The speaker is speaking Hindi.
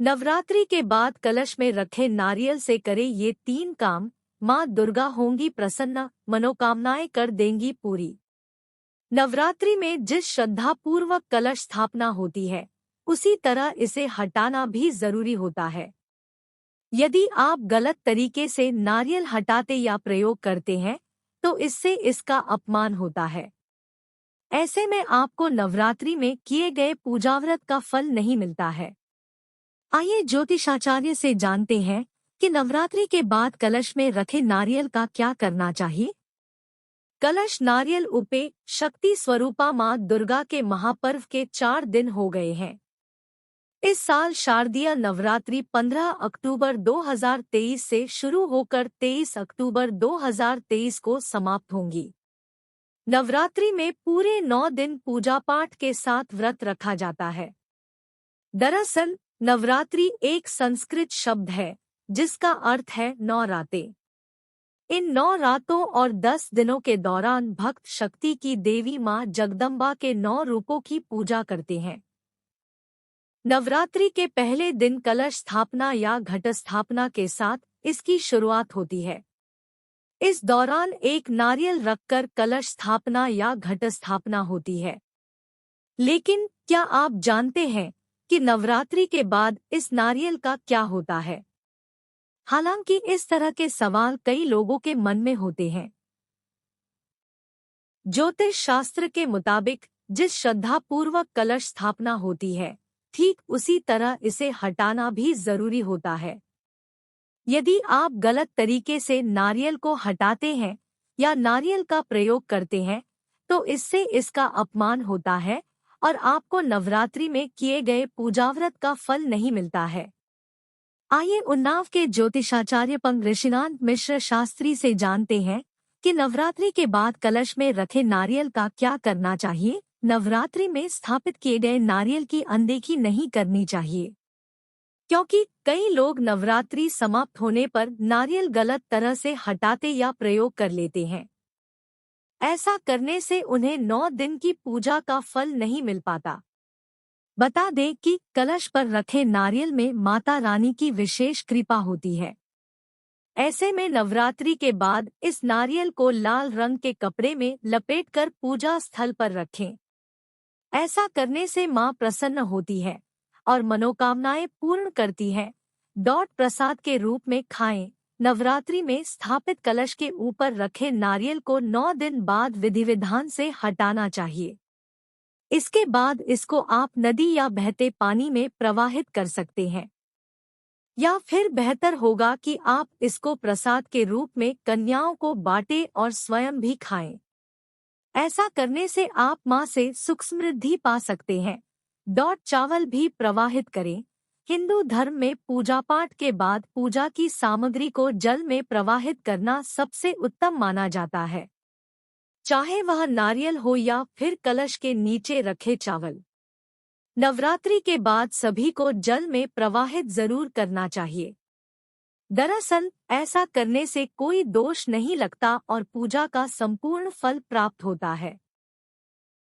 नवरात्रि के बाद कलश में रखे नारियल से करे ये 3 काम, माँ दुर्गा होंगी प्रसन्न, मनोकामनाएं कर देंगी पूरी। नवरात्रि में जिस श्रद्धा पूर्वक कलश स्थापना होती है, उसी तरह इसे हटाना भी जरूरी होता है। यदि आप गलत तरीके से नारियल हटाते या प्रयोग करते हैं, तो इससे इसका अपमान होता है। ऐसे में आपको नवरात्रि में किए गए पूजाव्रत का फल नहीं मिलता है। आइए ज्योतिषाचार्य से जानते हैं कि नवरात्रि के बाद कलश में रखे नारियल का क्या करना चाहिए। कलश नारियल उपे शक्ति स्वरूपा माँ दुर्गा के महापर्व के 4 दिन हो गए हैं। इस साल शारदीय नवरात्रि 15 अक्टूबर 2023 से शुरू होकर 23 अक्टूबर 2023 को समाप्त होंगी। नवरात्रि में पूरे 9 दिन पूजा पाठ के साथ व्रत रखा जाता है। दरअसल नवरात्रि एक संस्कृत शब्द है जिसका अर्थ है 9 रातें। इन 9 रातों और 10 दिनों के दौरान भक्त शक्ति की देवी माँ जगदम्बा के 9 रूपों की पूजा करते हैं। नवरात्रि के पहले दिन कलश स्थापना या घट स्थापना के साथ इसकी शुरुआत होती है। इस दौरान एक नारियल रखकर कलश स्थापना या घट स्थापना होती है। लेकिन क्या आप जानते हैं कि नवरात्रि के बाद इस नारियल का क्या होता है? हालांकि इस तरह के सवाल कई लोगों के मन में होते हैं। ज्योतिष शास्त्र के मुताबिक जिस श्रद्धापूर्वक कलश स्थापना होती है, ठीक उसी तरह इसे हटाना भी जरूरी होता है। यदि आप गलत तरीके से नारियल को हटाते हैं या नारियल का प्रयोग करते हैं, तो इससे इसका अपमान होता है और आपको नवरात्रि में किए गए पूजाव्रत का फल नहीं मिलता है। आइए उन्नाव के ज्योतिषाचार्य पंग ऋषिनाथ मिश्र शास्त्री से जानते हैं कि नवरात्रि के बाद कलश में रखे नारियल का क्या करना चाहिए। नवरात्रि में स्थापित किए गए नारियल की अनदेखी नहीं करनी चाहिए, क्योंकि कई लोग नवरात्रि समाप्त होने पर नारियल गलत तरह से हटाते या प्रयोग कर लेते हैं। ऐसा करने से उन्हें 9 दिन की पूजा का फल नहीं मिल पाता। बता दें कि कलश पर रखे नारियल में माता रानी की विशेष कृपा होती है। ऐसे में नवरात्रि के बाद इस नारियल को लाल रंग के कपड़े में लपेटकर पूजा स्थल पर रखें। ऐसा करने से मां प्रसन्न होती है और मनोकामनाएं पूर्ण करती है। प्रसाद के रूप में खाएं। नवरात्रि में स्थापित कलश के ऊपर रखे नारियल को 9 दिन बाद विधि विधान से हटाना चाहिए। इसके बाद इसको आप नदी या बहते पानी में प्रवाहित कर सकते हैं, या फिर बेहतर होगा कि आप इसको प्रसाद के रूप में कन्याओं को बांटें और स्वयं भी खाएं। ऐसा करने से आप मां से सुख समृद्धि पा सकते हैं। चावल भी प्रवाहित करें। हिंदू धर्म में पूजा पाठ के बाद पूजा की सामग्री को जल में प्रवाहित करना सबसे उत्तम माना जाता है, चाहे वह नारियल हो या फिर कलश के नीचे रखे चावल। नवरात्रि के बाद सभी को जल में प्रवाहित जरूर करना चाहिए। दरअसल ऐसा करने से कोई दोष नहीं लगता और पूजा का संपूर्ण फल प्राप्त होता है।